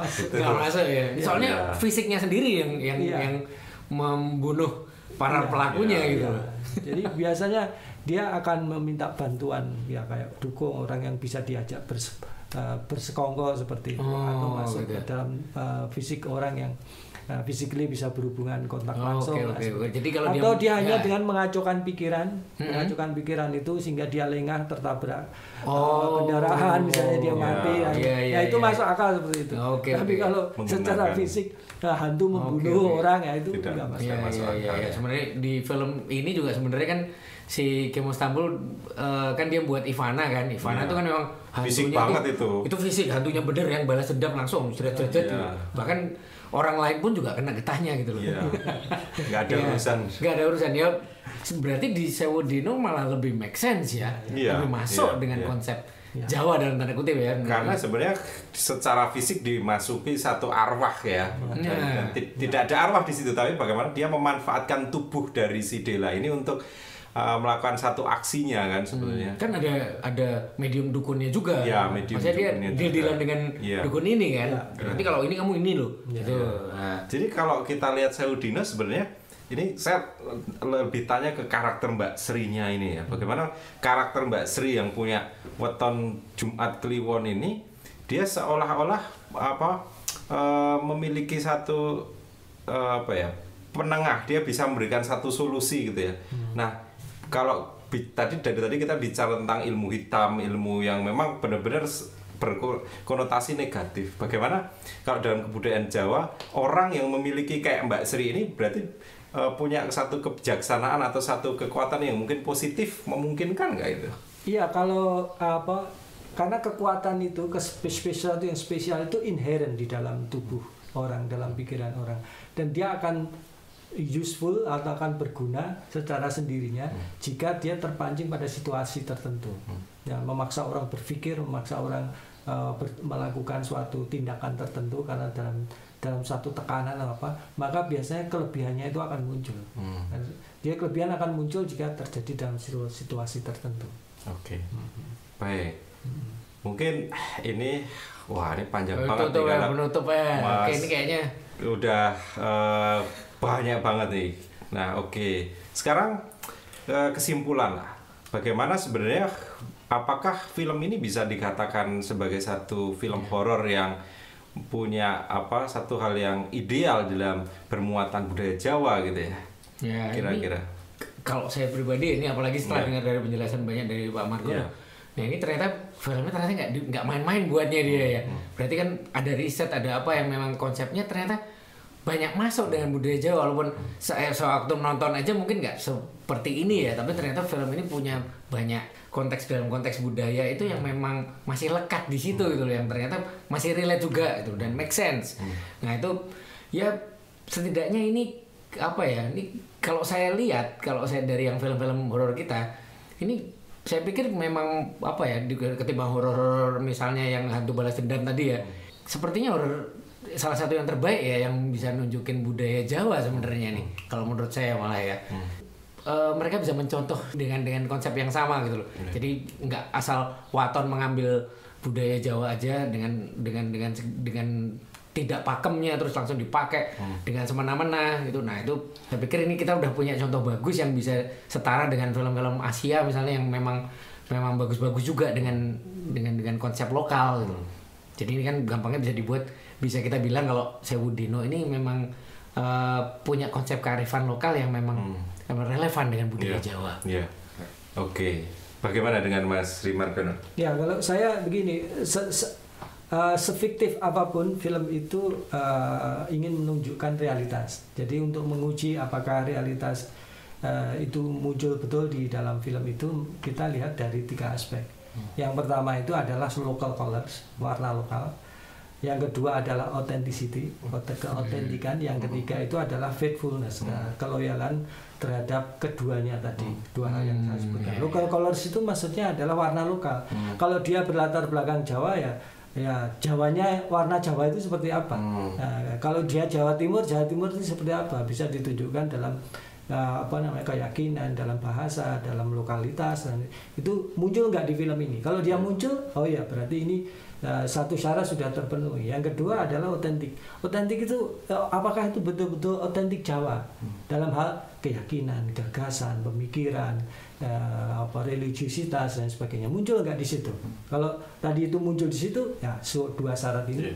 masuk ya. Soalnya fisiknya sendiri yang membunuh para pelakunya gitu. Jadi biasanya dia akan meminta bantuan kayak dukung orang yang bisa diajak bersekongkol seperti itu, atau masuk ke dalam fisik orang yang physically bisa berhubungan kontak langsung. Jadi kalau atau dia hanya dengan mengacaukan pikiran itu sehingga dia lengah tertabrak kendaraan, misalnya dia mati. Itu masuk akal seperti itu. Tapi kalau secara fisik hantu membunuh orang itu tidak masuk akal. Sebenarnya di film ini juga sebenarnya kan si Kimo Stambul kan dia buat Ivana kan. Ivana itu kan memang fisik banget itu. Itu fisik, hantunya bener yang balas dendam langsung jerat-jerat. Bahkan orang lain pun juga kena getahnya gitu loh. Nggak ada urusan. Nggak ada urusan ya. Berarti di Sewodino malah lebih make sense ya. Lebih masuk dengan konsep Jawa dalam tanda kutip ya. Karena sebenarnya secara fisik dimasuki satu arwah ya. Dan tidak ada arwah di situ, tapi bagaimana dia memanfaatkan tubuh dari si Dela ini untuk melakukan satu aksinya kan sebenarnya. Kan ada medium dukunnya juga. Ya, medium dukunnya. Maksudnya dia deal dengan dukun ini kan. Nanti kalau ini kamu ini loh. Gitu. Jadi kalau kita lihat Sewodino sebenarnya ini saya lebih tanya ke karakter Mbak Sri-nya ini ya. Bagaimana karakter Mbak Sri yang punya weton Jumat Kliwon ini, dia seolah-olah memiliki satu penengah, dia bisa memberikan satu solusi gitu ya. Nah, kalau dari tadi kita bicara tentang ilmu hitam, ilmu yang memang benar-benar berkonotasi negatif. Bagaimana kalau dalam kebudayaan Jawa orang yang memiliki kayak Mbak Sri ini berarti punya satu kebijaksanaan atau satu kekuatan yang mungkin positif, memungkinkan nggak itu? Iya, kalau karena kekuatan itu, spesial itu yang spesial itu inherent di dalam tubuh orang, dalam pikiran orang, dan dia akan useful atau akan berguna secara sendirinya jika dia terpancing pada situasi tertentu. Ya, memaksa orang berpikir, memaksa orang melakukan suatu tindakan tertentu karena dalam satu tekanan apa, maka biasanya kelebihannya itu akan muncul. Dia kelebihan akan muncul jika terjadi dalam situasi tertentu. Oke. Baik. Mungkin ini panjang banget nih kan. Penutup ya. Oke, ini kayaknya udah banyak banget nih. Nah, oke. Sekarang kesimpulan lah. Bagaimana sebenarnya, apakah film ini bisa dikatakan sebagai satu film horor yang punya satu hal yang ideal dalam bermuatan budaya Jawa gitu ya? Ya, kira-kira. Kalau saya pribadi ini, apalagi setelah dengar dari penjelasan banyak dari Pak Margono, nah ini ternyata filmnya nggak main-main buatnya dia ya. Berarti kan ada riset, ada apa yang memang konsepnya ternyata banyak masuk dengan budaya Jawa, walaupun saya sewaktu menonton aja mungkin nggak seperti ini ya, tapi ternyata film ini punya banyak konteks, dalam konteks budaya itu yang memang masih lekat di situ gitu loh, yang ternyata masih relate juga gitu dan make sense. Nah itu ya setidaknya ini ini kalau saya lihat, kalau saya dari yang film-film horor kita ini, saya pikir memang ketimbang horor misalnya yang Hantu Balas Dendam tadi ya, sepertinya horor salah satu yang terbaik ya, yang bisa nunjukin budaya Jawa sebenarnya nih, kalau menurut saya malah ya. Mereka bisa mencontoh dengan konsep yang sama gitu loh. Jadi nggak asal waton mengambil budaya Jawa aja dengan tidak pakemnya terus langsung dipakai dengan semena-mena gitu. Nah itu saya pikir ini kita udah punya contoh bagus yang bisa setara dengan film-film Asia misalnya, yang memang bagus-bagus juga dengan konsep lokal gitu. Jadi ini kan gampangnya bisa kita bilang kalau Sewu Dino ini memang punya konsep kearifan lokal yang memang relevan dengan budaya Jawa. Iya. Oke. Bagaimana dengan Mas Rimargono? Ya, kalau saya begini, sefiktif apapun film itu ingin menunjukkan realitas. Jadi untuk menguji apakah realitas itu muncul betul di dalam film itu, kita lihat dari 3 aspek. Yang pertama itu adalah local colors, warna lokal. Yang kedua adalah authenticity, keautentikan. Yang ketiga itu adalah faithfulness, keloyalan terhadap keduanya tadi, dua hal yang saya sebutkan. Local colors itu maksudnya adalah warna lokal. Kalau dia berlatar belakang Jawa ya Jawanya, warna Jawa itu seperti apa. Nah, kalau dia Jawa Timur itu seperti apa, bisa ditunjukkan dalam keyakinan, dalam bahasa, dalam lokalitas, dan itu muncul nggak di film ini. Kalau dia muncul, berarti ini satu syarat sudah terpenuhi. Yang kedua adalah otentik. Otentik itu apakah itu betul-betul otentik Jawa dalam hal keyakinan, gagasan, pemikiran, religiusitas dan sebagainya, muncul nggak di situ. Kalau tadi itu muncul di situ, ya dua syarat ini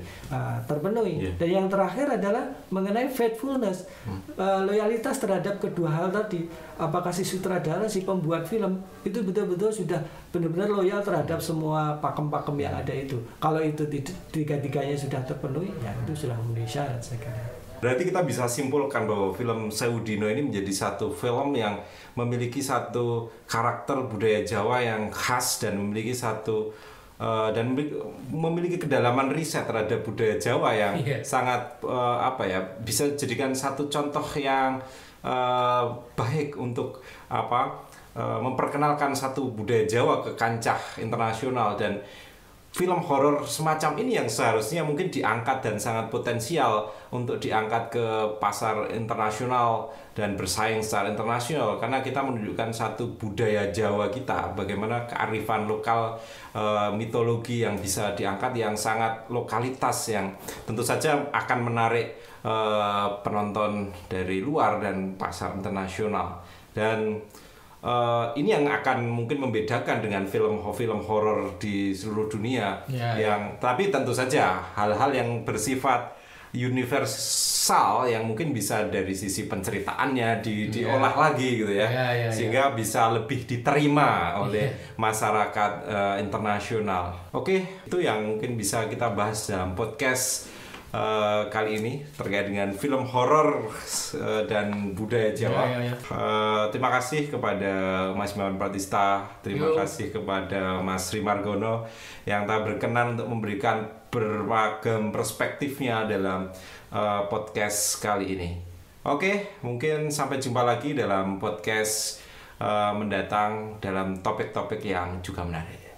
terpenuhi. Dan yang terakhir adalah mengenai faithfulness, loyalitas terhadap kedua hal tadi. Apakah si sutradara, si pembuat film itu betul-betul sudah benar-benar loyal terhadap semua pakem-pakem yang ada itu. Kalau itu tiga-tiganya sudah terpenuhi, ya itu sudah memenuhi syarat saya kira. Berarti kita bisa simpulkan bahwa film Sewu Dino ini menjadi satu film yang memiliki satu karakter budaya Jawa yang khas dan memiliki dan memiliki kedalaman riset terhadap budaya Jawa yang sangat bisa dijadikan satu contoh yang baik untuk memperkenalkan satu budaya Jawa ke kancah internasional. Dan film horor semacam ini yang seharusnya mungkin diangkat dan sangat potensial untuk diangkat ke pasar internasional dan bersaing secara internasional, karena kita menunjukkan satu budaya Jawa kita, bagaimana kearifan lokal, mitologi yang bisa diangkat yang sangat lokalitas, yang tentu saja akan menarik penonton dari luar dan pasar internasional. Dan ini yang akan mungkin membedakan dengan film horor di seluruh dunia, tapi tentu saja hal-hal yang bersifat universal yang mungkin bisa dari sisi penceritaannya diolah lagi gitu ya, sehingga bisa lebih diterima oleh masyarakat internasional. Oke, itu yang mungkin bisa kita bahas dalam podcast kali ini terkait dengan film horor dan budaya Jawa. Terima kasih kepada Mas Imawan Pratista, terima kasih kepada Mas Rimargono yang telah berkenan untuk memberikan beragam perspektifnya dalam podcast kali ini. Oke, mungkin sampai jumpa lagi dalam podcast mendatang dalam topik-topik yang juga menarik.